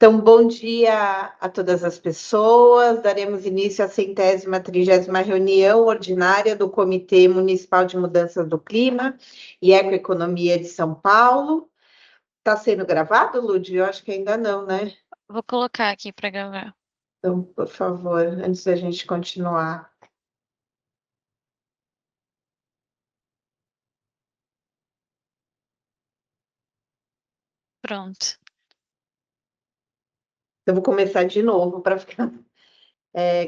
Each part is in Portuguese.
Então, bom dia a todas as pessoas. Daremos início à 130ª reunião ordinária do Comitê Municipal de Mudanças do Clima e Ecoeconomia de São Paulo. Está sendo gravado, Lud? Eu acho que ainda não, né? Vou colocar aqui para gravar. Então, por favor, antes da gente continuar. Pronto. Eu vou começar de novo para ficar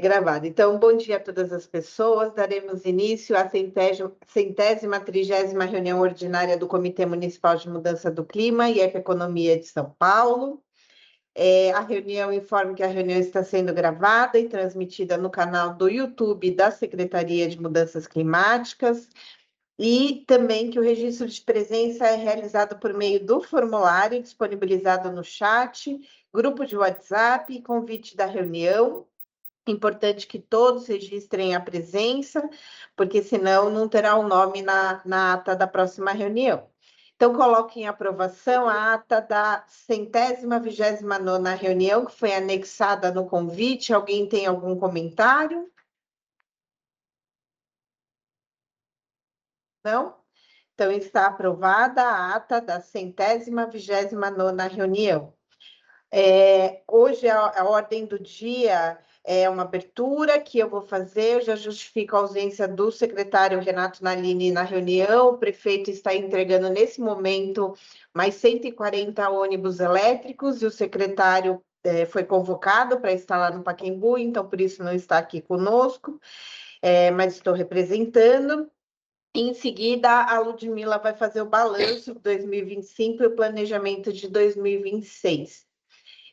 gravado. Então, bom dia a todas as pessoas. Daremos início à 130ª reunião ordinária do Comitê Municipal de Mudança do Clima e Ecoeconomia de São Paulo. A reunião informa que a reunião está sendo gravada e transmitida no canal do YouTube da Secretaria de Mudanças Climáticas e também que o registro de presença é realizado por meio do formulário disponibilizado no chat, grupo de WhatsApp e convite da reunião. Importante que todos registrem a presença, porque senão não terá o nome na ata da próxima reunião. Então, coloque em aprovação a ata da 129ª reunião, que foi anexada no convite. Alguém tem algum comentário? Não? Então, está aprovada a ata da 129ª reunião. Hoje a ordem do dia é uma abertura que eu vou fazer. Eu já justifico a ausência do secretário Renato Nalini na reunião. O prefeito está entregando nesse momento mais 140 ônibus elétricos e o secretário foi convocado para estar lá no Pacaembu, então por isso não está aqui conosco, mas estou representando. Em seguida, a Ludmila vai fazer o balanço de 2025 e o planejamento de 2026.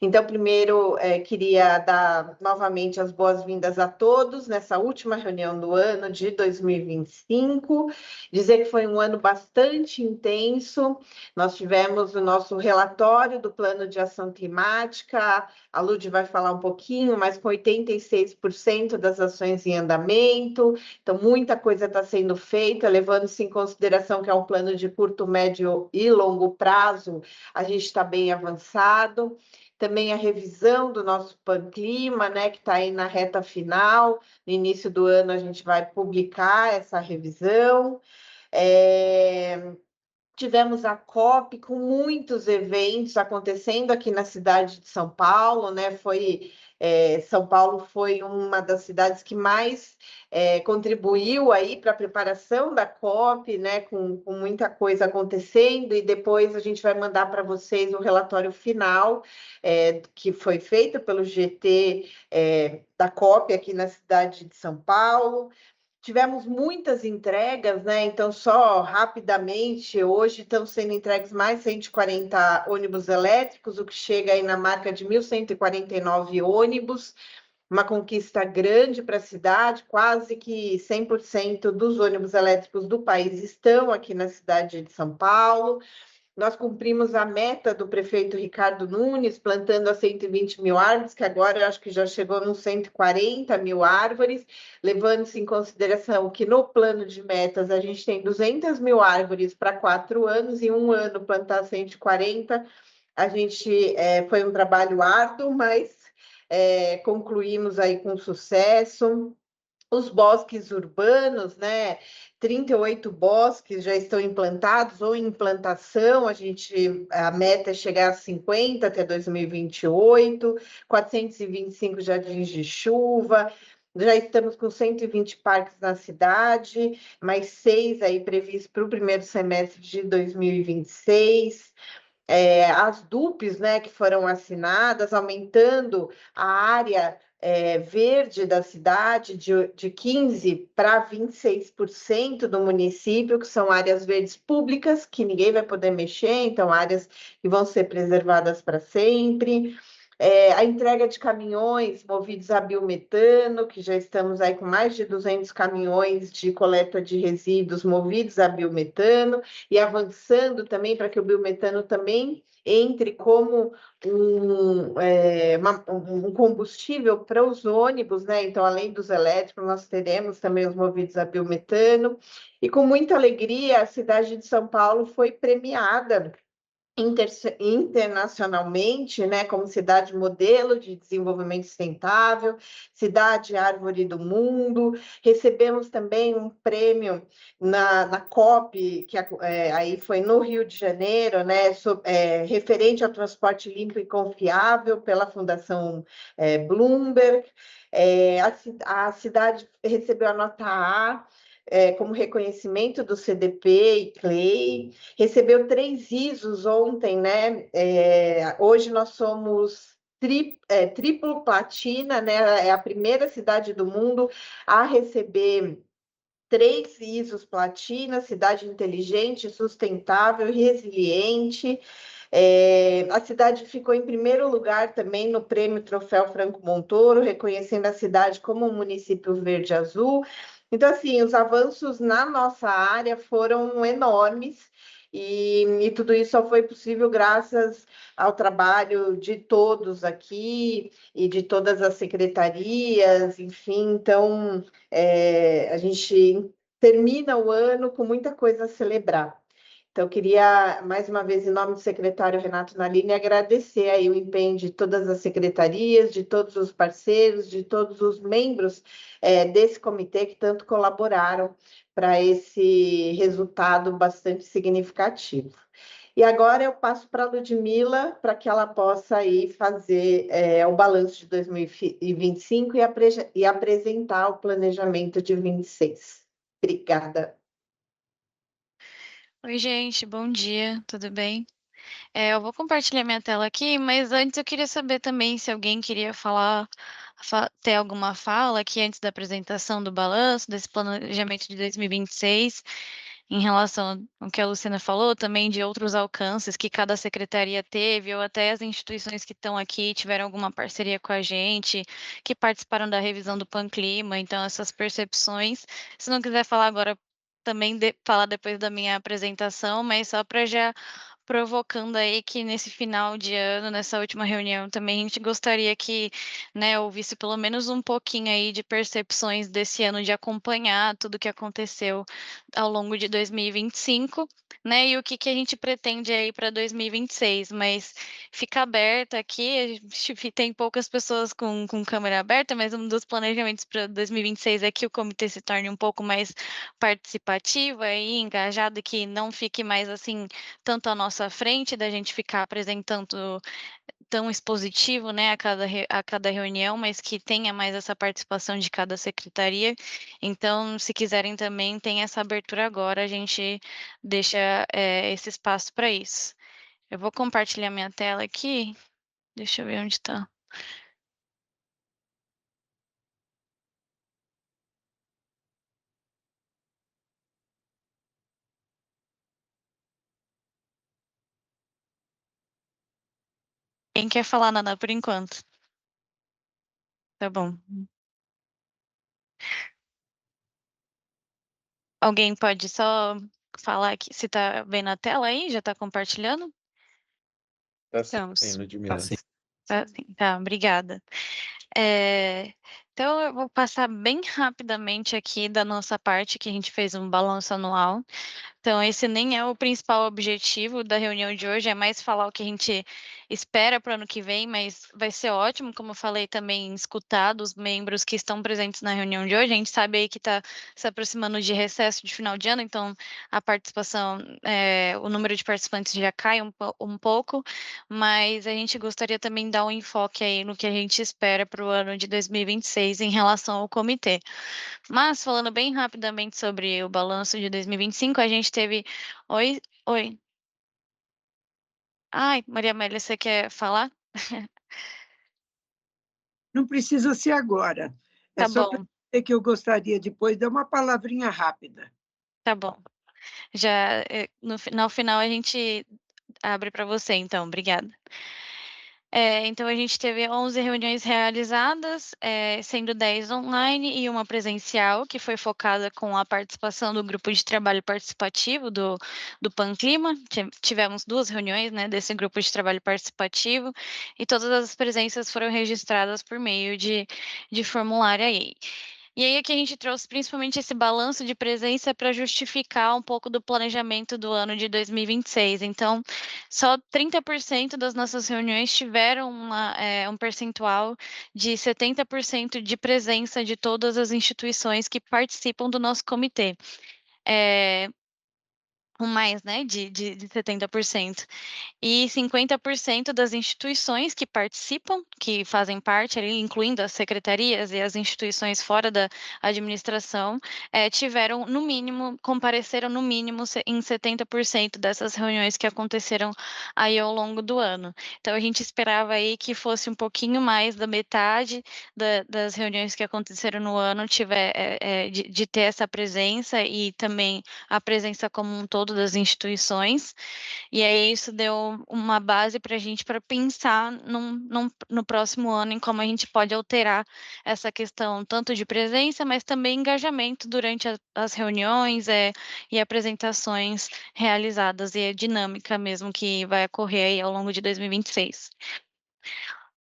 Então, primeiro, queria dar novamente as boas-vindas a todos nessa última reunião do ano de 2025, dizer que foi um ano bastante intenso. Nós tivemos o nosso relatório do Plano de Ação Climática, a Lud vai falar um pouquinho, mas com 86% das ações em andamento, então muita coisa está sendo feita, levando-se em consideração que é um plano de curto, médio e longo prazo, a gente está bem avançado. Também a revisão do nosso PAN-Clima, né, que está aí na reta final. No início do ano a gente vai publicar essa revisão. Tivemos a COP com muitos eventos acontecendo aqui na cidade de São Paulo, né? São Paulo foi uma das cidades que mais contribuiu aí para a preparação da COP, né? Com muita coisa acontecendo, e depois a gente vai mandar para vocês o relatório final que foi feito pelo GT da COP aqui na cidade de São Paulo. Tivemos muitas entregas, né? Então, só rapidamente, hoje estão sendo entregues mais 140 ônibus elétricos, o que chega aí na marca de 1.149 ônibus, uma conquista grande para a cidade. Quase que 100% dos ônibus elétricos do país estão aqui na cidade de São Paulo. Nós cumprimos a meta do prefeito Ricardo Nunes, plantando as 120 mil árvores, que agora eu acho que já chegou nos 140 mil árvores, levando-se em consideração que no plano de metas a gente tem 200 mil árvores para 4 anos e um ano plantar 140. A gente foi um trabalho árduo, mas concluímos aí com sucesso. Os bosques urbanos, né? 38 bosques já estão implantados ou em implantação. A meta é chegar a 50 até 2028, 425 jardins de chuva. Já estamos com 120 parques na cidade, mais 6 aí previstos para o primeiro semestre de 2026. As DUPs, né, que foram assinadas, aumentando a área verde da cidade de 15% para 26% do município, que são áreas verdes públicas, que ninguém vai poder mexer, então áreas que vão ser preservadas para sempre. A entrega de caminhões movidos a biometano, que já estamos aí com mais de 200 caminhões de coleta de resíduos movidos a biometano, e avançando também para que o biometano também entre como um combustível para os ônibus, né? Então, além dos elétricos, nós teremos também os movidos a biometano. E com muita alegria, a cidade de São Paulo foi premiada internacionalmente, né, como cidade modelo de desenvolvimento sustentável, cidade árvore do mundo. Recebemos também um prêmio na COP, que aí foi no Rio de Janeiro, né, referente ao transporte limpo e confiável pela Fundação Bloomberg. A cidade recebeu a nota A, como reconhecimento do CDP e CLEI, recebeu 3 ISOs ontem, né? Hoje nós somos triplo platina, né? É a primeira cidade do mundo a receber 3 ISOs platina, cidade inteligente, sustentável, resiliente. A cidade ficou em primeiro lugar também no prêmio Troféu Franco Montoro, reconhecendo a cidade como um município verde-azul. Então, assim, os avanços na nossa área foram enormes, e tudo isso só foi possível graças ao trabalho de todos aqui e de todas as secretarias, enfim. Então, a gente termina o ano com muita coisa a celebrar. Então, eu queria, mais uma vez, em nome do secretário Renato Nalini, agradecer aí o empenho de todas as secretarias, de todos os parceiros, de todos os membros desse comitê que tanto colaboraram para esse resultado bastante significativo. E agora eu passo para a Ludmila, para que ela possa aí fazer o balanço de 2025 e apresentar o planejamento de 26. Obrigada. Oi, gente, bom dia, tudo bem? Eu vou compartilhar minha tela aqui, mas antes eu queria saber também se alguém queria falar, ter alguma fala aqui antes da apresentação do balanço, desse planejamento de 2026, em relação ao que a Luciana falou, também de outros alcances que cada secretaria teve, ou até as instituições que estão aqui tiveram alguma parceria com a gente, que participaram da revisão do Panclima, então essas percepções. Se não quiser falar agora, também falar depois da minha apresentação, mas só para já provocando aí que nesse final de ano, nessa última reunião também, a gente gostaria que, né, ouvisse pelo menos um pouquinho aí de percepções desse ano, de acompanhar tudo o que aconteceu ao longo de 2025, né, e o que a gente pretende aí para 2026, mas fica aberta aqui, a gente tem poucas pessoas com câmera aberta, mas um dos planejamentos para 2026 é que o comitê se torne um pouco mais participativo aí, engajado, e que não fique mais assim tanto à nossa frente, da gente ficar apresentando tão expositivo, né, a cada reunião, mas que tenha mais essa participação de cada secretaria. Então, se quiserem também, tem essa abertura agora, a gente deixa, esse espaço para isso. Eu vou compartilhar minha tela aqui, deixa eu ver onde está. Quem quer falar nada por enquanto? Tá bom. Alguém pode só falar aqui se tá vendo a tela aí? Já tá compartilhando? Tá Estamos. sim, Ludmila. Tá sim, tá, obrigada. Então eu vou passar bem rapidamente aqui da nossa parte, que a gente fez um balanço anual. Então, esse nem é o principal objetivo da reunião de hoje, é mais falar o que a gente espera para o ano que vem, mas vai ser ótimo, como eu falei também, escutar dos membros que estão presentes na reunião de hoje. A gente sabe aí que está se aproximando de recesso de final de ano, então a participação, o número de participantes já cai um pouco, mas a gente gostaria também de dar um enfoque aí no que a gente espera para o ano de 2026 em relação ao comitê. Mas falando bem rapidamente sobre o balanço de 2025, a gente teve. Oi, oi. Ai, Maria Amélia, você quer falar? Não precisa ser agora. É Tá só para bom, dizer que eu gostaria depois de dar uma palavrinha rápida. tá bom. Já no final a gente abre para você, então, obrigada. Então a gente teve 11 reuniões realizadas, sendo 10 online e uma presencial, que foi focada com a participação do grupo de trabalho participativo do Panclima. Tivemos 2 reuniões, né, desse grupo de trabalho participativo, e todas as presenças foram registradas por meio de formulário aí. E aí aqui a gente trouxe principalmente esse balanço de presença para justificar um pouco do planejamento do ano de 2026. Então, só 30% das nossas reuniões tiveram um percentual de 70% de presença de todas as instituições que participam do nosso comitê. Mais, né, de 70%. E 50% das instituições que participam, que fazem parte ali, incluindo as secretarias e as instituições fora da administração, tiveram no mínimo, compareceram no mínimo em 70% dessas reuniões que aconteceram aí ao longo do ano. Então a gente esperava aí que fosse um pouquinho mais da metade das reuniões que aconteceram no ano de ter essa presença e também a presença como um todo das instituições. E aí isso deu uma base para a gente para pensar no próximo ano em como a gente pode alterar essa questão tanto de presença, mas também engajamento durante as reuniões e apresentações realizadas e a dinâmica mesmo que vai ocorrer aí ao longo de 2026.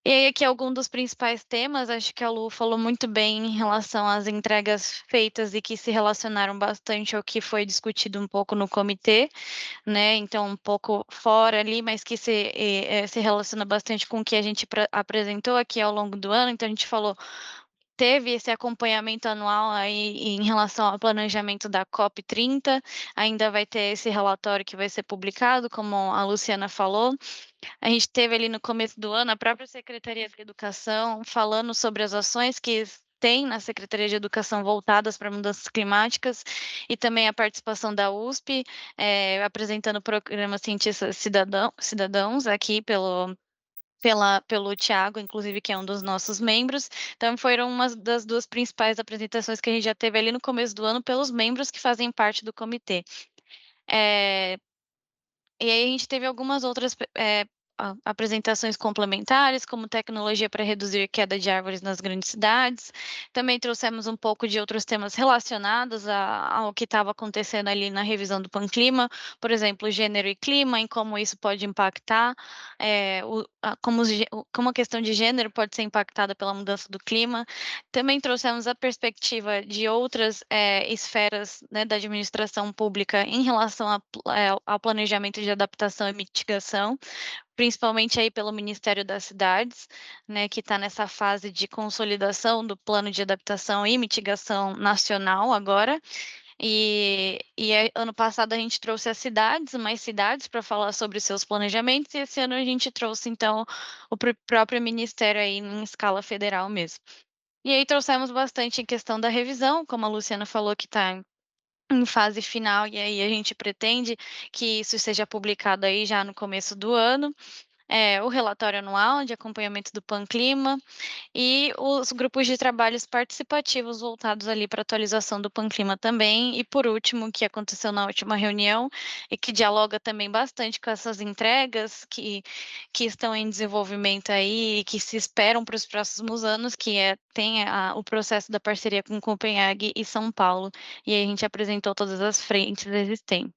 E aí aqui algum dos principais temas, acho que a Lu falou muito bem em relação às entregas feitas e que se relacionaram bastante ao que foi discutido um pouco no comitê, né, então um pouco fora ali, mas que se relaciona bastante com o que a gente apresentou aqui ao longo do ano. Então a gente falou, teve esse acompanhamento anual aí em relação ao planejamento da COP 30, ainda vai ter esse relatório que vai ser publicado, como a Luciana falou. A gente teve ali no começo do ano a própria Secretaria de Educação falando sobre as ações que tem na Secretaria de Educação voltadas para mudanças climáticas e também a participação da USP, apresentando o programa Cientistas Cidadãos aqui pelo Tiago, inclusive, que é um dos nossos membros. Então, foram uma das duas principais apresentações que a gente já teve ali no começo do ano pelos membros que fazem parte do comitê. E aí a gente teve algumas outras apresentações complementares, como tecnologia para reduzir queda de árvores nas grandes cidades. Também trouxemos um pouco de outros temas relacionados ao que estava acontecendo ali na revisão do Panclima, por exemplo, gênero e clima, em como isso pode impactar, como a questão de gênero pode ser impactada pela mudança do clima. Também trouxemos a perspectiva de outras esferas, né, da administração pública em relação ao planejamento de adaptação e mitigação, principalmente aí pelo Ministério das Cidades, né, que está nessa fase de consolidação do plano de adaptação e mitigação nacional agora. Ano passado a gente trouxe as cidades, mais cidades, para falar sobre seus planejamentos, e esse ano a gente trouxe, então, o próprio Ministério aí em escala federal mesmo. E aí trouxemos bastante em questão da revisão, como a Luciana falou, que está em fase final, e aí a gente pretende que isso seja publicado aí já no começo do ano. O relatório anual de acompanhamento do Panclima e os grupos de trabalhos participativos voltados ali para atualização do Panclima também. E por último, o que aconteceu na última reunião e que dialoga também bastante com essas entregas que estão em desenvolvimento aí e que se esperam para os próximos anos, que tem o processo da parceria com Copenhague e São Paulo. E aí a gente apresentou todas as frentes existentes.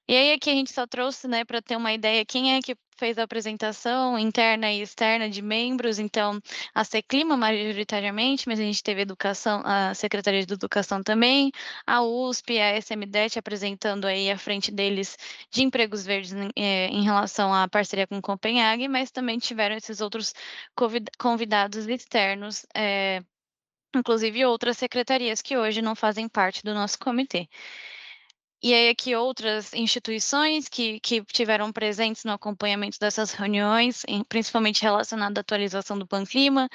E aí aqui a gente só trouxe, né, para ter uma ideia, quem é que fez a apresentação interna e externa de membros. Então, a Seclima majoritariamente, mas a gente teve a Secretaria de Educação também, a USP, a SMDET apresentando aí à frente deles de empregos verdes em relação à parceria com Copenhague, mas também tiveram esses outros convidados externos, inclusive outras secretarias que hoje não fazem parte do nosso comitê. E aí aqui outras instituições que tiveram presentes no acompanhamento dessas reuniões, principalmente relacionado à atualização do Panclima.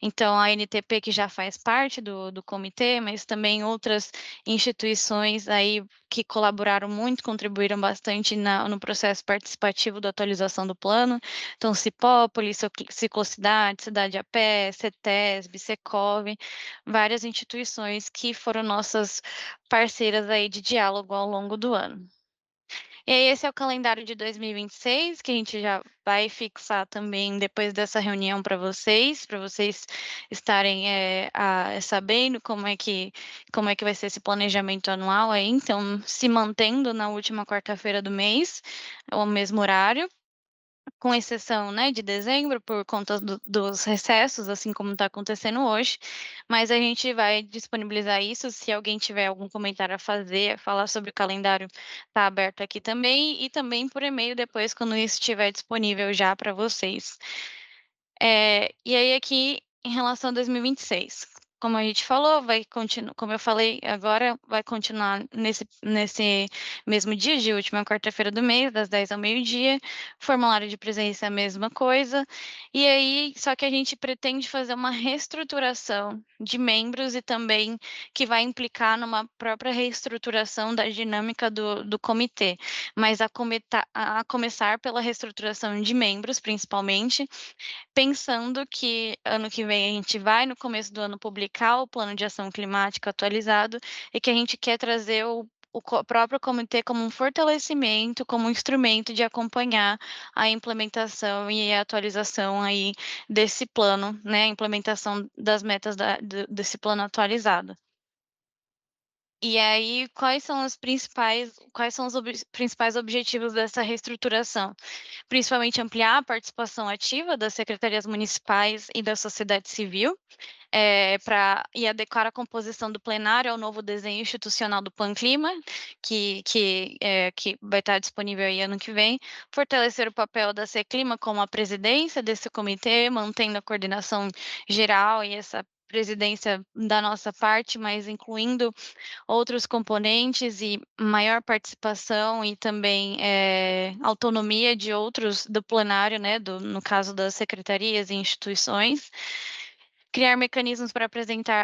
Então, a NTP, que já faz parte do comitê, mas também outras instituições aí que colaboraram muito, contribuíram bastante no processo participativo da atualização do plano. Então, Cipópolis, Ciclocidade, Cidade a Pé, CETESB, Secov, várias instituições que foram nossas parceiras aí de diálogo ao longo do ano. E aí esse é o calendário de 2026, que a gente já vai fixar também depois dessa reunião para vocês estarem sabendo como é que vai ser esse planejamento anual aí. Então, se mantendo na última quarta-feira do mês, o mesmo horário. com exceção, né, de dezembro, por conta dos recessos, assim como está acontecendo hoje, mas a gente vai disponibilizar isso, se alguém tiver algum comentário a fazer, falar sobre o calendário, está aberto aqui também, e também por e-mail depois, quando isso estiver disponível já para vocês. E aí aqui, em relação a 2026, como a gente falou, vai continuar, como eu falei agora, vai continuar nesse mesmo dia, de última quarta-feira do mês, das 10 ao meio-dia, formulário de presença é a mesma coisa, e aí, só que a gente pretende fazer uma reestruturação de membros e também que vai implicar numa própria reestruturação da dinâmica do comitê, mas a começar pela reestruturação de membros, principalmente, pensando que ano que vem a gente vai, no começo do ano, publicar o plano de ação climática atualizado e que a gente quer trazer o próprio comitê como um fortalecimento, como um instrumento de acompanhar a implementação e a atualização aí desse plano, né, a implementação das metas desse plano atualizado. E aí, quais são os principais objetivos dessa reestruturação? Principalmente ampliar a participação ativa das secretarias municipais e da sociedade civil, e adequar a composição do plenário ao novo desenho institucional do Panclima, que vai estar disponível aí ano que vem, fortalecer o papel da Seclima como a presidência desse comitê, mantendo a coordenação geral e essa presidência da nossa parte, mas incluindo outros componentes e maior participação e também, autonomia de outros do plenário, né, no caso das secretarias e instituições. Criar mecanismos para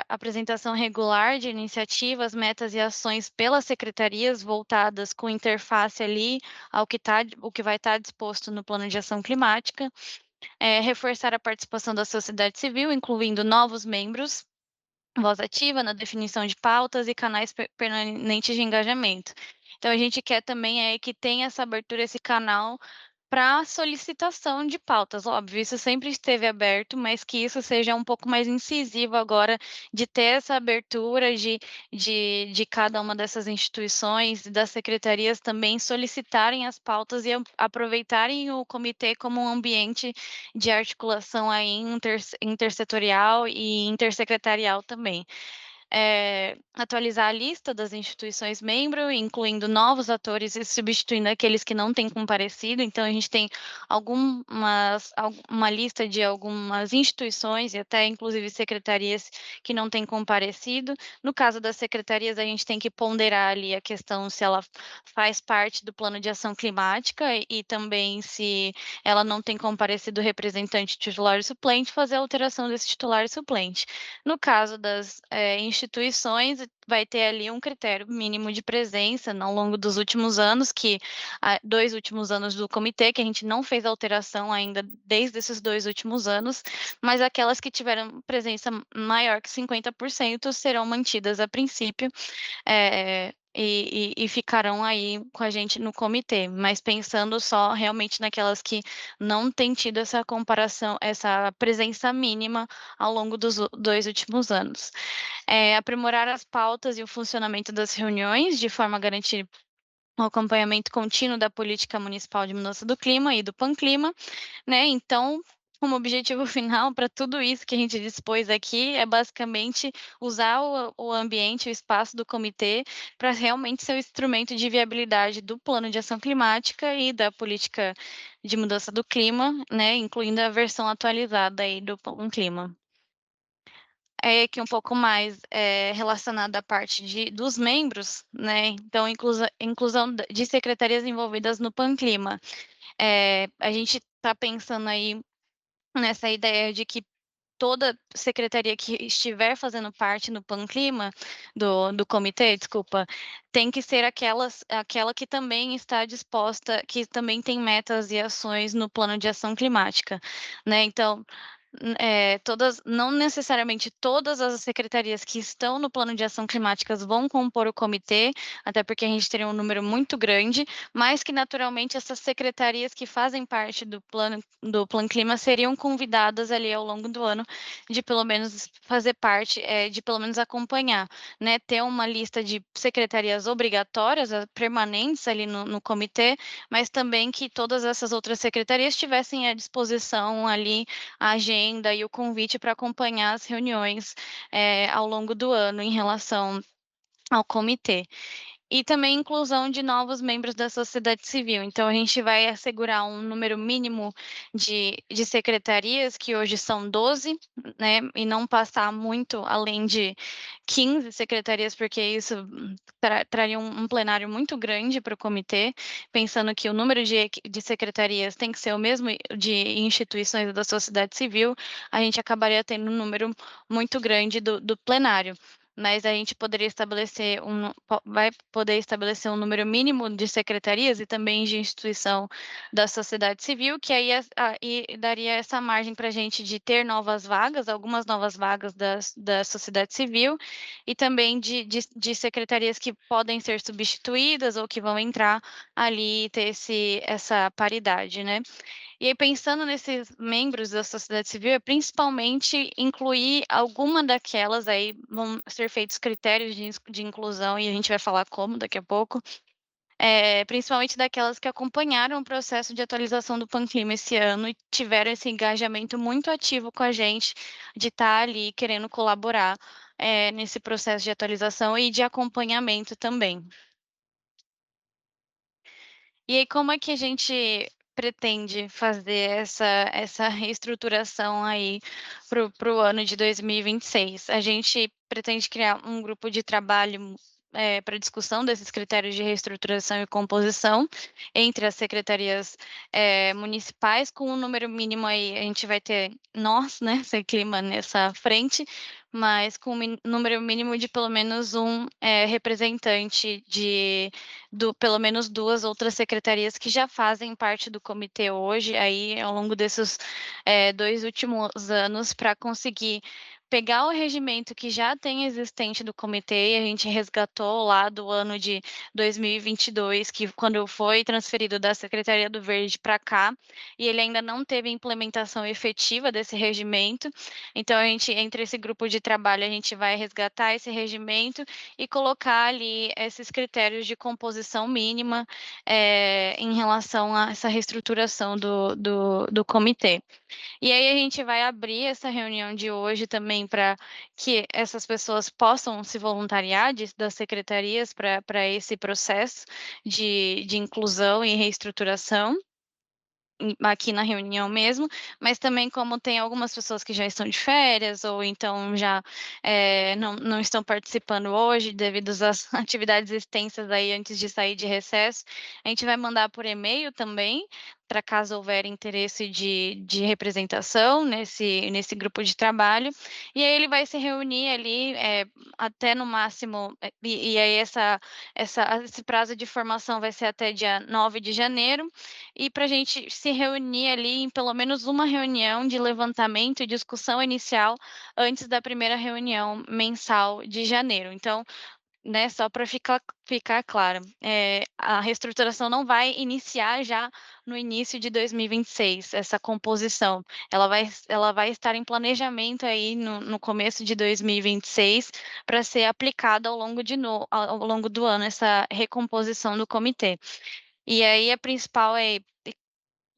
apresentação regular de iniciativas, metas e ações pelas secretarias voltadas com interface ali o que vai estar disposto no plano de ação climática. Reforçar a participação da sociedade civil, incluindo novos membros, voz ativa na definição de pautas e canais permanentes de engajamento. Então a gente quer também que tenha essa abertura, esse canal para solicitação de pautas. Óbvio, isso sempre esteve aberto, mas que isso seja um pouco mais incisivo agora, de ter essa abertura de cada uma dessas instituições e das secretarias também solicitarem as pautas e aproveitarem o comitê como um ambiente de articulação aí intersetorial e intersecretarial também. Atualizar a lista das instituições membro, incluindo novos atores e substituindo aqueles que não têm comparecido. Então, a gente tem uma lista de algumas instituições e até inclusive secretarias que não têm comparecido. No caso das secretarias, a gente tem que ponderar ali a questão se ela faz parte do plano de ação climática e também se ela não tem comparecido representante titular e suplente, fazer a alteração desse titular e suplente. No caso das instituições, vai ter ali um critério mínimo de presença ao longo dos últimos anos, 2 últimos anos do comitê, que a gente não fez alteração ainda desde esses 2 últimos anos, mas aquelas que tiveram presença maior que 50% serão mantidas a princípio, e ficarão aí com a gente no comitê, mas pensando só realmente naquelas que não têm tido essa comparação, essa presença mínima ao longo dos 2 últimos anos. Aprimorar as pautas e o funcionamento das reuniões, de forma a garantir o acompanhamento contínuo da política municipal de mudança do clima e do Panclima, né? Então, como objetivo final para tudo isso que a gente dispôs aqui, é basicamente usar o ambiente, o espaço do comitê para realmente ser um instrumento de viabilidade do plano de ação climática e da política de mudança do clima, né? Incluindo a versão atualizada aí do Panclima. Aqui um pouco mais relacionado à parte dos membros, né? Então, inclusão de secretarias envolvidas no Panclima. A gente está pensando aí nessa ideia de que toda secretaria que estiver fazendo parte no Panclima, do comitê, desculpa, tem que ser aquela que também está disposta, que também tem metas e ações no plano de ação climática, né? Então, não necessariamente todas as secretarias que estão no plano de ação climáticas vão compor o comitê, até porque a gente teria um número muito grande, mas que naturalmente essas secretarias que fazem parte do Plano Clima seriam convidadas ali ao longo do ano de pelo menos fazer parte, de pelo menos acompanhar, né, ter uma lista de secretarias obrigatórias, permanentes ali no comitê, mas também que todas essas outras secretarias tivessem à disposição ali a agenda e o convite para acompanhar as reuniões, ao longo do ano em relação ao comitê. E também inclusão de novos membros da sociedade civil. Então, a gente vai assegurar um número mínimo de secretarias, que hoje são 12, né, e não passar muito além de 15 secretarias, porque isso traria um plenário muito grande para o comitê, pensando que o número de secretarias tem que ser o mesmo de instituições da sociedade civil, a gente acabaria tendo um número muito grande do plenário. Mas a gente poderia estabelecer vai poder estabelecer um número mínimo de secretarias e também de instituição da sociedade civil, que aí e daria essa margem para a gente de ter novas vagas, algumas novas vagas da sociedade civil, e também de secretarias que podem ser substituídas ou que vão entrar ali e ter essa paridade, né? E aí, pensando nesses membros da sociedade civil, é principalmente incluir alguma daquelas, aí vão ser feitos critérios de inclusão, e a gente vai falar como daqui a pouco, principalmente daquelas que acompanharam o processo de atualização do Panclima esse ano e tiveram esse engajamento muito ativo com a gente, de estar ali querendo colaborar, nesse processo de atualização e de acompanhamento também. E aí, como é que a gente pretende fazer essa reestruturação aí para o ano de 2026? A gente pretende criar um grupo de trabalho, para discussão desses critérios de reestruturação e composição entre as secretarias, municipais, com um número mínimo aí, a gente vai ter nós, né, Clima nessa frente, mas com um número mínimo de pelo menos um, representante pelo menos 2 outras secretarias que já fazem parte do comitê hoje, aí ao longo desses, 2 últimos anos, para conseguir pegar o regimento que já tem existente do comitê, e a gente resgatou lá do ano de 2022, que quando foi transferido da Secretaria do Verde para cá, e ele ainda não teve implementação efetiva desse regimento. Então a gente, entre esse grupo de trabalho, a gente vai resgatar esse regimento e colocar ali esses critérios de composição mínima, em relação a essa reestruturação do comitê. E aí a gente vai abrir essa reunião de hoje também para que essas pessoas possam se voluntariar das secretarias para esse processo de inclusão e reestruturação aqui na reunião mesmo, mas também como tem algumas pessoas que já estão de férias ou então já, não estão participando hoje devido às atividades extensas aí antes de sair de recesso, a gente vai mandar por e-mail também, para caso houver interesse de representação nesse grupo de trabalho, e aí ele vai se reunir ali, até no máximo, e aí esse prazo de formação vai ser até dia 9 de janeiro, e para a gente se reunir ali em pelo menos uma reunião de levantamento e discussão inicial antes da primeira reunião mensal de janeiro. Então, né, só para ficar claro, a reestruturação não vai iniciar já no início de 2026, essa composição. Ela vai estar em planejamento aí no começo de 2026, para ser aplicada ao longo do ano, essa recomposição do comitê. E aí a principal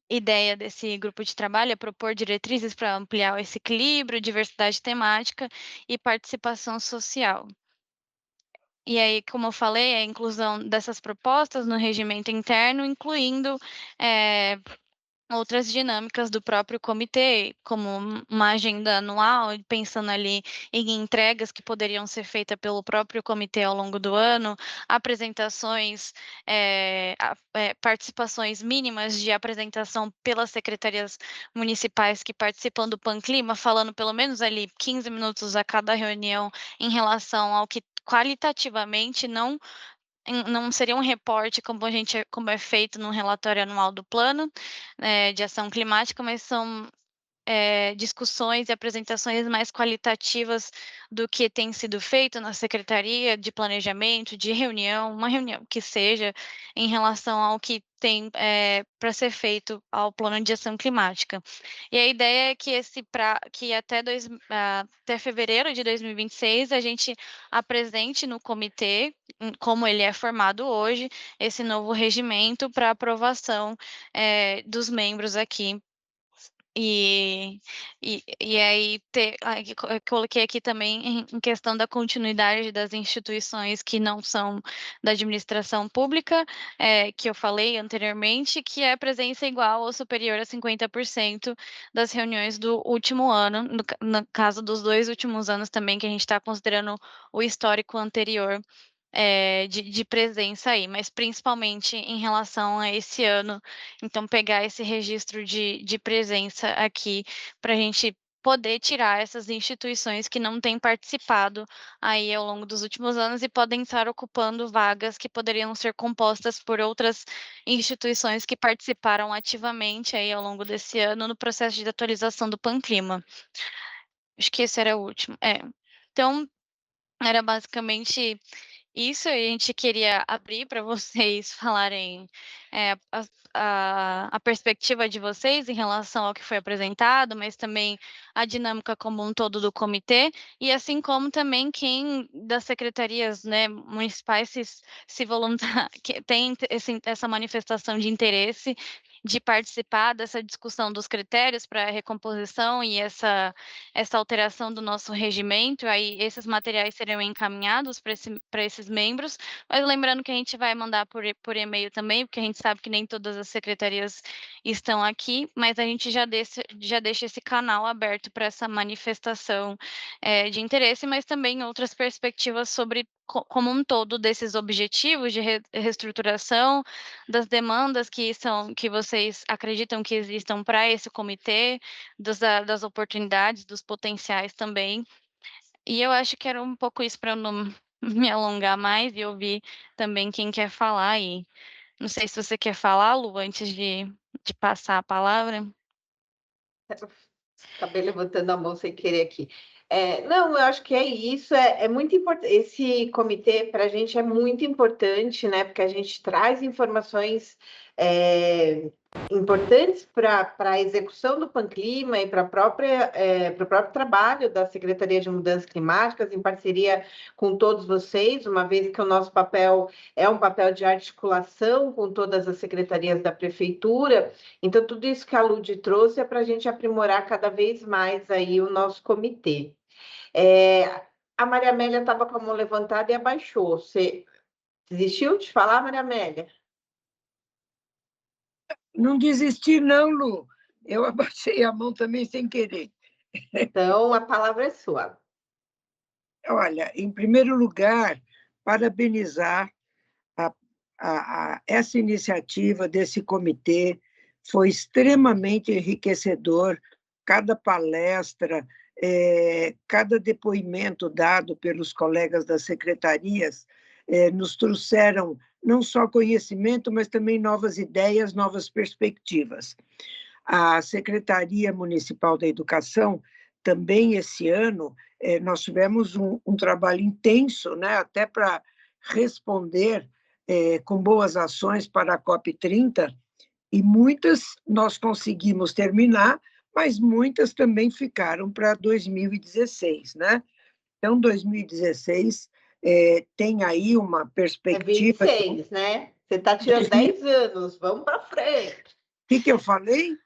ideia desse grupo de trabalho é propor diretrizes para ampliar esse equilíbrio, diversidade temática e participação social. E aí, como eu falei, a inclusão dessas propostas no regimento interno, incluindo, outras dinâmicas do próprio comitê, como uma agenda anual, pensando ali em entregas que poderiam ser feitas pelo próprio comitê ao longo do ano, apresentações, participações mínimas de apresentação pelas secretarias municipais que participam do Panclima, falando pelo menos ali 15 minutos a cada reunião em relação ao que qualitativamente não seria um reporte como é feito no relatório anual do plano, de ação climática, mas são discussões e apresentações mais qualitativas do que tem sido feito na Secretaria de Planejamento, de reunião, uma reunião que seja, em relação ao que tem para ser feito ao Plano de Ação Climática. E a ideia é que que até fevereiro de 2026 a gente apresente no comitê, como ele é formado hoje, esse novo regimento para aprovação dos membros aqui. E aí eu coloquei aqui também em questão da continuidade das instituições que não são da administração pública, que eu falei anteriormente, que é presença igual ou superior a 50% das reuniões do último ano, no caso dos 2 últimos anos também, que a gente está considerando o histórico anterior, de presença aí, mas principalmente em relação a esse ano. Então, pegar esse registro de presença aqui, para a gente poder tirar essas instituições que não têm participado aí ao longo dos últimos anos e podem estar ocupando vagas que poderiam ser compostas por outras instituições que participaram ativamente aí ao longo desse ano no processo de atualização do Panclima. Acho que esse era o último. Então, era basicamente isso. A gente queria abrir para vocês falarem a perspectiva de vocês em relação ao que foi apresentado, mas também a dinâmica como um todo do comitê, e assim como também quem das secretarias, né, municipais se voluntar, que tem essa manifestação de interesse de participar dessa discussão dos critérios para a recomposição e essa alteração do nosso regimento. Aí esses materiais serão encaminhados para esses membros, mas lembrando que a gente vai mandar por e-mail também, porque a gente sabe que nem todas as secretarias estão aqui, mas a gente já deixa esse canal aberto para essa manifestação de interesse, mas também outras perspectivas sobre como um todo desses objetivos de reestruturação, das demandas que vocês acreditam que existam para esse comitê, das oportunidades, dos potenciais também. E eu acho que era um pouco isso, para eu não me alongar mais e ouvir também quem quer falar. E não sei se você quer falar, Lu, antes de passar a palavra. Acabei levantando a mão sem querer aqui. Não, eu acho que é isso, é muito importante. Esse comitê, para a gente, é muito importante, né? Porque a gente traz informações importantes para a execução do Panclima e para o próprio trabalho da Secretaria de Mudanças Climáticas, em parceria com todos vocês, uma vez que o nosso papel é um papel de articulação com todas as secretarias da Prefeitura. Então, tudo isso que a Lud trouxe é para a gente aprimorar cada vez mais aí o nosso comitê. A Maria Amélia estava com a mão levantada e abaixou. Você desistiu de falar, Maria Amélia? Não desisti, não, Lu. Eu abaixei a mão também sem querer. Então, a palavra é sua. Olha, em primeiro lugar, parabenizar essa iniciativa desse comitê. Foi extremamente enriquecedor. Cada palestra, cada depoimento dado pelos colegas das secretarias nos trouxeram não só conhecimento, mas também novas ideias, novas perspectivas. A Secretaria Municipal da Educação, também esse ano, nós tivemos um trabalho intenso, né, até para responder com boas ações para a COP30, e muitas nós conseguimos terminar, mas muitas também ficaram para 2016, né? Então, 2016 tem aí uma perspectiva... 26, né? Você está tirando 10 anos, vamos para frente. O que eu falei?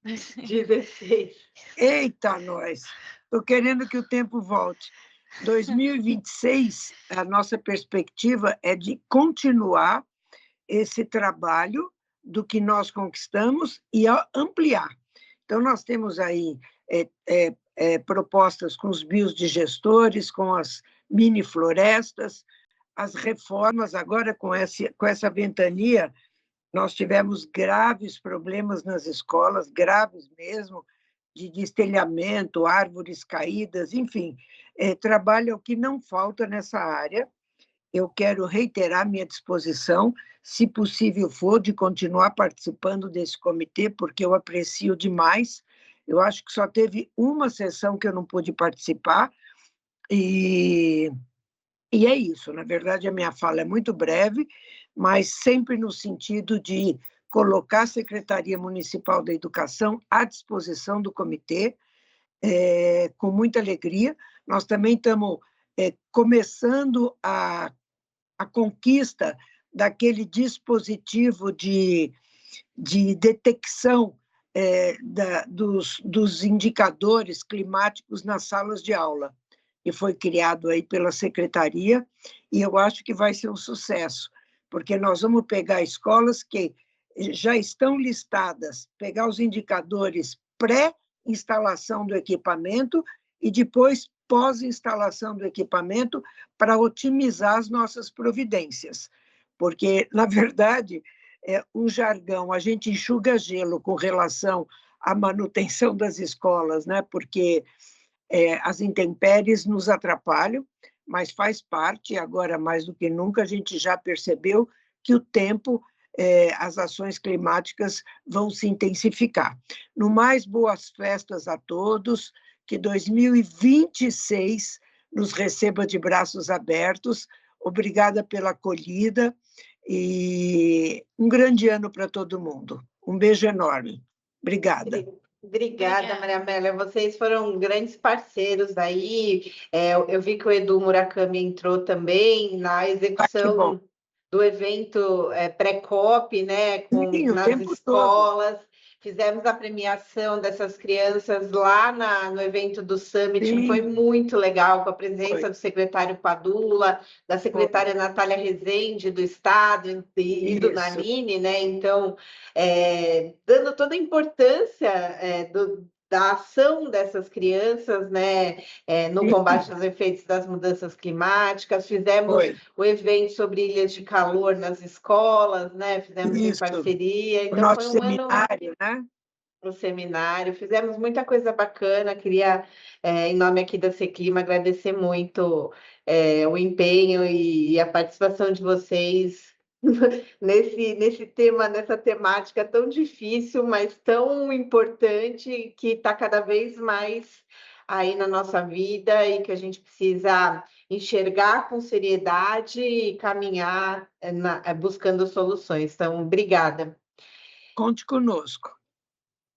16. Eita, nós! Estou querendo que o tempo volte. 2026, a nossa perspectiva é de continuar esse trabalho do que nós conquistamos e ampliar. Então, nós temos aí propostas com os biodigestores, com as mini-florestas, as reformas. Agora, com essa ventania, nós tivemos graves problemas nas escolas, graves mesmo, de destelhamento, árvores caídas, enfim, trabalho é o que não falta nessa área. Eu quero reiterar minha disposição, se possível for, de continuar participando desse comitê, porque eu aprecio demais Eu acho que só teve uma sessão que eu não pude participar, e é isso. Na verdade, a minha fala é muito breve, mas sempre no sentido de colocar a Secretaria Municipal da Educação à disposição do comitê, com muita alegria. Nós também estamos começando a conquista daquele dispositivo de detecção dos indicadores climáticos nas salas de aula, que foi criado aí pela Secretaria, e eu acho que vai ser um sucesso, porque nós vamos pegar escolas que já estão listadas, pegar os indicadores pré-instalação do equipamento e depois pós-instalação do equipamento para otimizar as nossas providências. Porque, na verdade, um jargão, a gente enxuga gelo com relação à manutenção das escolas, né? Porque as intempéries nos atrapalham, mas faz parte. Agora, mais do que nunca, a gente já percebeu que o tempo, as ações climáticas vão se intensificar. No mais, boas festas a todos, que 2026 nos receba de braços abertos. Obrigada pela acolhida e um grande ano para todo mundo. Um beijo enorme. Obrigada. Obrigada, Maria Amélia. Vocês foram grandes parceiros aí. Eu vi que o Edu Murakami entrou também na execução do evento pré-COP, né, nas escolas. Todo. Fizemos a premiação dessas crianças lá no evento do Summit, que foi muito legal, com a presença do secretário Padula, da secretária Natália Rezende, do Estado, e do Nanini, né? Então, dando toda a importância da ação dessas crianças, né, no combate aos efeitos das mudanças climáticas. Fizemos o evento sobre ilhas de calor nas escolas, né? Fizemos em parceria. Então, o nosso seminário, né? O seminário. Fizemos muita coisa bacana. Queria, em nome aqui da Seclima, agradecer muito o empenho e a participação de vocês nesse tema, nessa temática tão difícil, mas tão importante, que está cada vez mais aí na nossa vida e que a gente precisa enxergar com seriedade e caminhar buscando soluções. Então, obrigada. Conte conosco.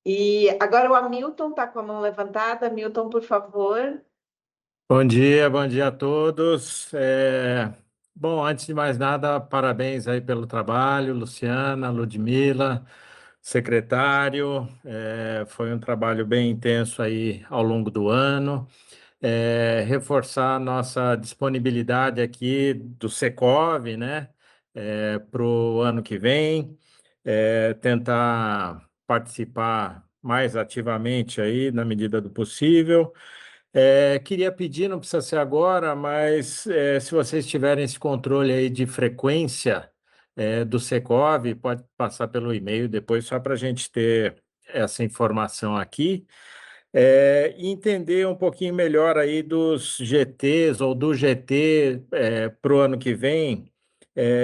E agora o Hamilton está com a mão levantada. Hamilton, por favor. Bom dia a todos. Bom, antes de mais nada, parabéns aí pelo trabalho, Luciana, Ludmila, secretário. Foi um trabalho bem intenso aí ao longo do ano. Reforçar a nossa disponibilidade aqui do Secov, né, para o ano que vem, tentar participar mais ativamente aí na medida do possível. Queria pedir, não precisa ser agora, mas se vocês tiverem esse controle aí de frequência do Secov, pode passar pelo e-mail depois, só para a gente ter essa informação aqui. E entender um pouquinho melhor aí dos GTs ou do GT para o ano que vem,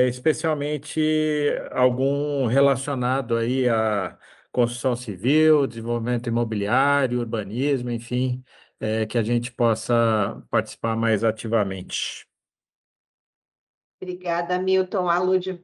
especialmente algum relacionado aí a construção civil, desenvolvimento imobiliário, urbanismo, enfim, que a gente possa participar mais ativamente. Obrigada, Milton. A Lúdia,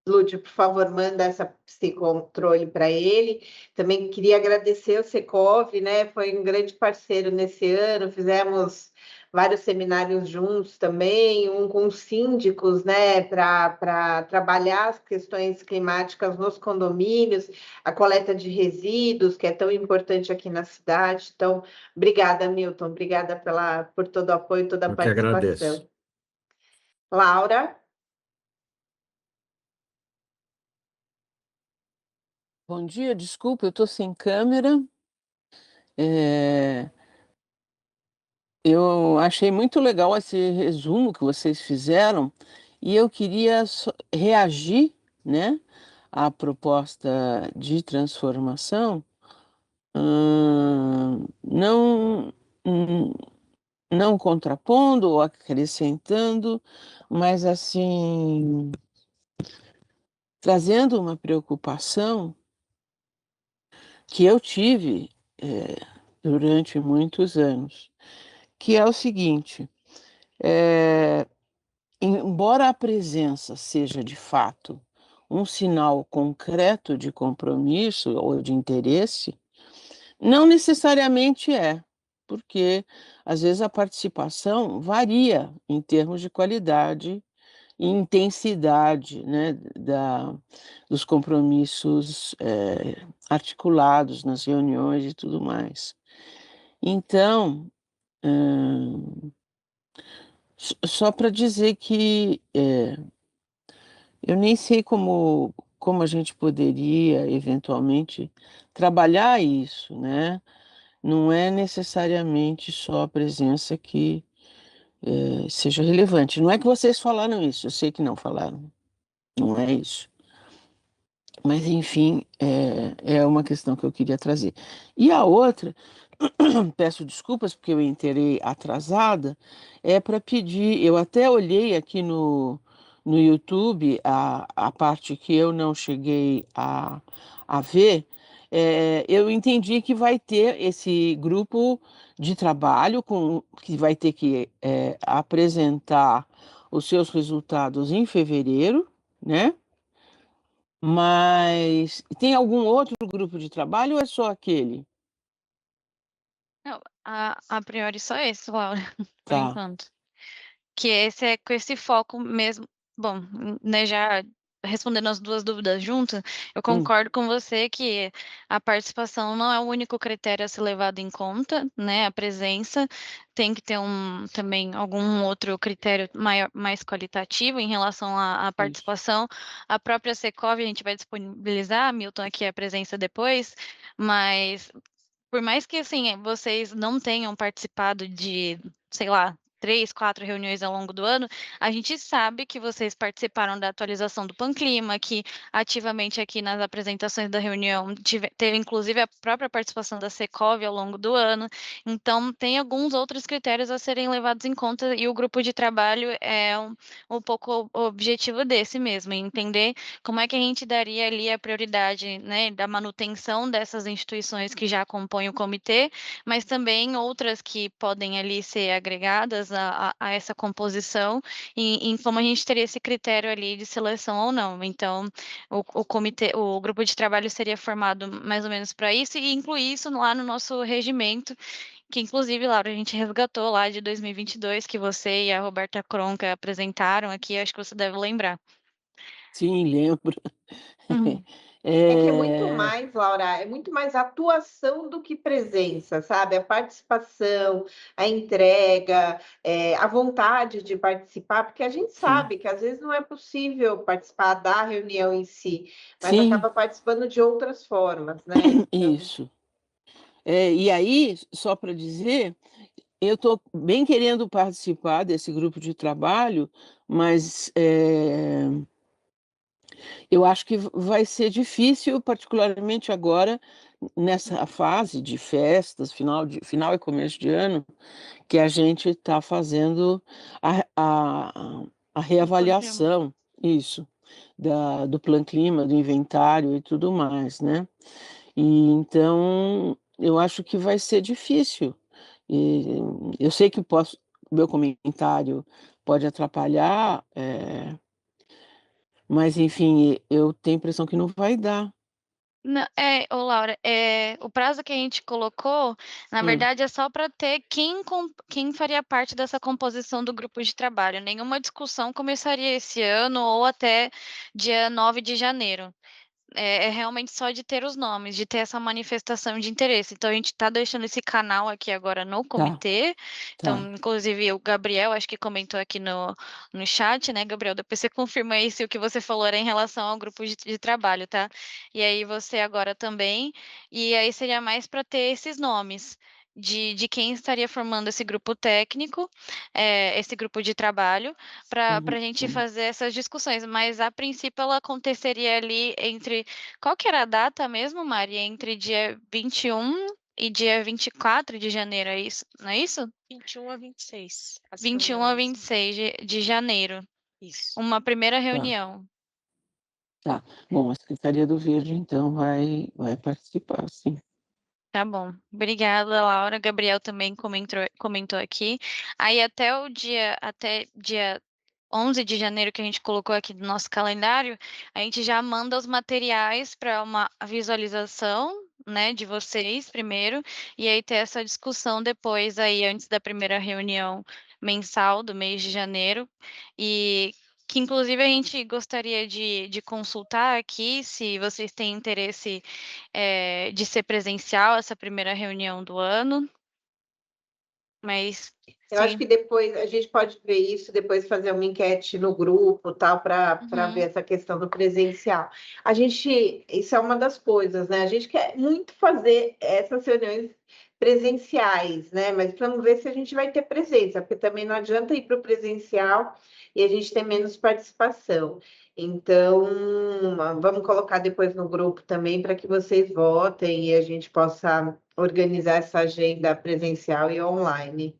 por favor, manda esse controle para ele. Também queria agradecer o Secov, né? Foi um grande parceiro nesse ano. Fizemos vários seminários juntos também, um com síndicos, né? Para trabalhar as questões climáticas nos condomínios, a coleta de resíduos, que é tão importante aqui na cidade. Então, obrigada, Milton. Obrigada por todo o apoio, toda a Eu que participação. agradeço. Laura? Bom dia, desculpa, eu estou sem câmera. Eu achei muito legal esse resumo que vocês fizeram e eu queria reagir, né, à proposta de transformação, não, não contrapondo ou acrescentando, mas assim, trazendo uma preocupação que eu tive durante muitos anos, que é o seguinte: eh, embora a presença seja de fato um sinal concreto de compromisso ou de interesse, não necessariamente é, porque às vezes a participação varia em termos de qualidade e intensidade, né, dos compromissos, articulados nas reuniões e tudo mais. Então, hã, só para dizer que, eu nem sei como a gente poderia eventualmente trabalhar isso, né. Não é necessariamente só a presença que, seja relevante. Não é que vocês falaram isso, eu sei que não falaram, não é isso. Mas enfim, é uma questão que eu queria trazer. E a outra, peço desculpas porque eu entrei atrasada, é para pedir, eu até olhei aqui no YouTube a parte que eu não cheguei a ver, eu entendi que vai ter esse grupo de trabalho que vai ter que, apresentar os seus resultados em fevereiro, né? Mas tem algum outro grupo de trabalho ou é só aquele? Não, a priori só esse, Laura, por Tá. enquanto. Que esse é com esse foco mesmo. Bom, né, já respondendo as 2 dúvidas juntas, eu Hum, concordo com você que a participação não é o único critério a ser levado em conta, né, a presença, tem que ter também algum outro critério mais qualitativo em relação à isso. participação. A própria Secov a gente vai disponibilizar, Milton, aqui a presença depois, mas por mais que, assim, vocês não tenham participado de, sei lá, 3, 4 reuniões ao longo do ano, a gente sabe que vocês participaram da atualização do Panclima, que ativamente aqui nas apresentações da reunião teve inclusive a própria participação da Secov ao longo do ano. Então, tem alguns outros critérios a serem levados em conta e o grupo de trabalho é um pouco o objetivo desse mesmo, entender como é que a gente daria ali a prioridade, né, da manutenção dessas instituições que já compõem o comitê, mas também outras que podem ali ser agregadas a essa composição, e em como a gente teria esse critério ali de seleção ou não. Então, o grupo de trabalho seria formado mais ou menos para isso e incluir isso lá no nosso regimento, que inclusive, Laura, a gente resgatou lá de 2022, que você e a Roberta Kronka apresentaram aqui, acho que você deve lembrar. Sim, lembro. Uhum. É que é muito Eh, mais, Laura, é muito mais atuação do que presença, sabe? A participação, a entrega, a vontade de participar, porque a gente sim, sabe que às vezes não é possível participar da reunião em si, mas sim, acaba participando de outras formas, né? Então, isso. E aí, só para dizer, eu estou bem querendo participar desse grupo de trabalho, mas, eu acho que vai ser difícil, particularmente agora, nessa fase de festas, final e começo de ano, que a gente está fazendo a a O Panclima. reavaliação, isso, do Plan Clima, do inventário e tudo mais, né. E então, eu acho que vai ser difícil. E eu sei que o meu comentário pode atrapalhar, mas enfim, eu tenho a impressão que não vai dar. Ô Laura, o prazo que a gente colocou, na Hum, verdade, é só para ter quem faria parte dessa composição do grupo de trabalho. Nenhuma discussão começaria esse ano ou até dia 9 de janeiro. É realmente só de ter os nomes, de ter essa manifestação de interesse. Então a gente está deixando esse canal aqui agora no tá, comitê, tá. então inclusive o Gabriel acho que comentou aqui no chat, né, Gabriel, depois você confirma aí se o que você falou era em relação ao grupo de trabalho, tá. E aí você agora também, e aí seria mais para ter esses nomes de quem estaria formando esse grupo técnico, esse grupo de trabalho, para a gente Uhum. fazer essas discussões, mas a princípio ela aconteceria ali entre qual que era a data mesmo, Mari? Entre dia 21 e dia 24 de janeiro, é isso, não é isso? 21 a 26, as 21 a reuniões. 26 de janeiro, Isso. uma primeira Tá, reunião. tá. Bom, a Secretaria do Verde então vai participar, sim. Tá bom. Obrigada, Laura. Gabriel também comentou aqui. Aí até dia 11 de janeiro, que a gente colocou aqui no nosso calendário, a gente já manda os materiais para uma visualização, né, de vocês primeiro, e aí ter essa discussão depois aí, antes da primeira reunião mensal do mês de janeiro, e que inclusive a gente gostaria de consultar aqui, se vocês têm interesse de ser presencial essa primeira reunião do ano, mas Eu acho sim. que depois a gente pode ver isso, depois fazer uma enquete no grupo, tal, para ver essa questão do presencial. Isso é uma das coisas, né? A gente quer muito fazer essas reuniões presenciais, né? Mas vamos ver se a gente vai ter presença, porque também não adianta ir para o presencial e a gente ter menos participação. Então, vamos colocar depois no grupo também para que vocês votem e a gente possa organizar essa agenda presencial e online.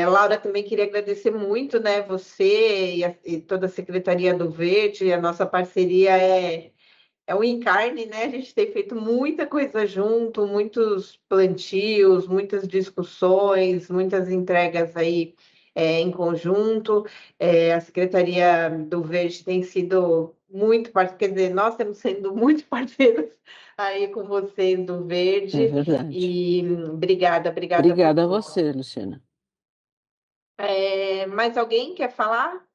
Laura, também queria agradecer muito, né, você e toda a Secretaria do Verde, a nossa parceria é um encarne, né? A gente tem feito muita coisa junto, muitos plantios, muitas discussões, muitas entregas aí em conjunto. A Secretaria do Verde tem sido muito parceira, quer dizer, nós temos sido muito parceiros aí com vocês do É Verde. verdade. E obrigada por Obrigada a tudo. você, Luciana. Mais alguém quer falar?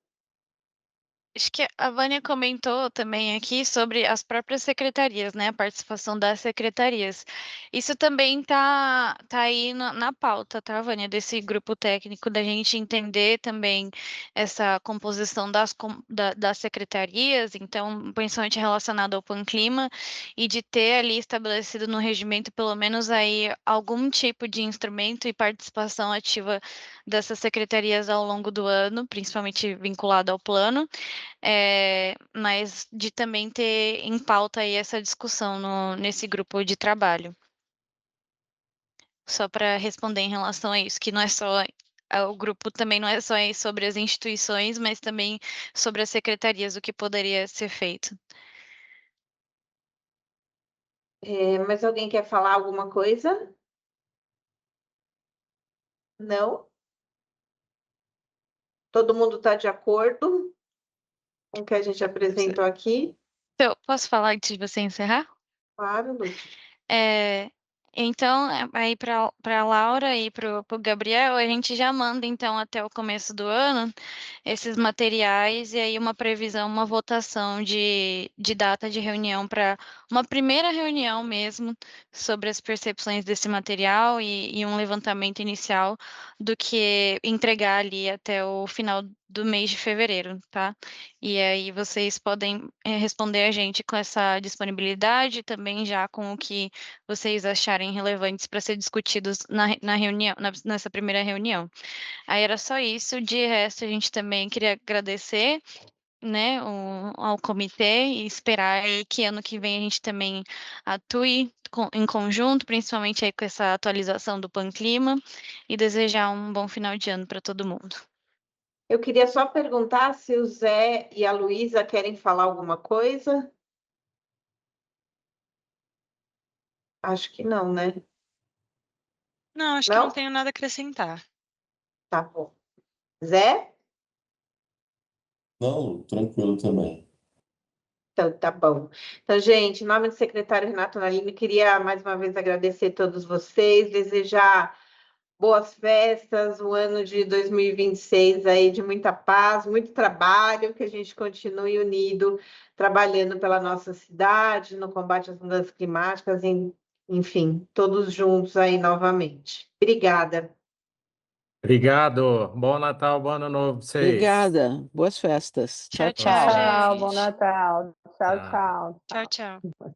Acho que a Vânia comentou também aqui sobre as próprias secretarias, né? A participação das secretarias. Isso também tá aí na pauta, tá, Vânia? Desse grupo técnico, da gente entender também essa composição das secretarias, então, principalmente relacionado ao Panclima, e de ter ali estabelecido no regimento, pelo menos aí, algum tipo de instrumento e participação ativa dessas secretarias ao longo do ano, principalmente vinculado ao plano. Mas de também ter em pauta aí essa discussão nesse grupo de trabalho. Só para responder em relação a isso, que não é só o grupo também não é só aí sobre as instituições, mas também sobre as secretarias, o que poderia ser feito. Mais alguém quer falar alguma coisa? Não? Todo mundo está de acordo com o que a gente apresentou aqui? Então, posso falar antes de você encerrar? Claro, Lúcia. Então, aí para a Laura e para o Gabriel, a gente já manda, então, até o começo do ano, esses materiais e aí uma previsão, uma votação de data de reunião para uma primeira reunião mesmo sobre as percepções desse material e um levantamento inicial do que entregar ali até o final do mês de fevereiro, tá? E aí vocês podem responder a gente com essa disponibilidade, também já com o que vocês acharem relevantes para ser discutidos na reunião, nessa primeira reunião. Aí era só isso. De resto, a gente também queria agradecer, né, ao comitê e esperar aí que ano que vem a gente também atue em conjunto, principalmente aí com essa atualização do Panclima, e desejar um bom final de ano para todo mundo. Eu queria só perguntar se o Zé e a Luísa querem falar alguma coisa. Acho que não, né? Não, acho que não Não? tenho nada a acrescentar. Tá bom. Zé? Não, tranquilo também. Então, tá bom. Então, gente, em nome do secretário Renato Nalini, queria mais uma vez agradecer a todos vocês, desejar boas festas, um ano de 2026 aí de muita paz, muito trabalho, que a gente continue unido, trabalhando pela nossa cidade, no combate às mudanças climáticas, enfim, todos juntos aí novamente. Obrigada. Obrigado. Bom Natal, bom Ano Novo pra vocês. Obrigada. Boas festas. Tchau, Tchau, tchau, tchau. gente. Bom Natal. Tchau, Tchau. tchau. Tchau, tchau.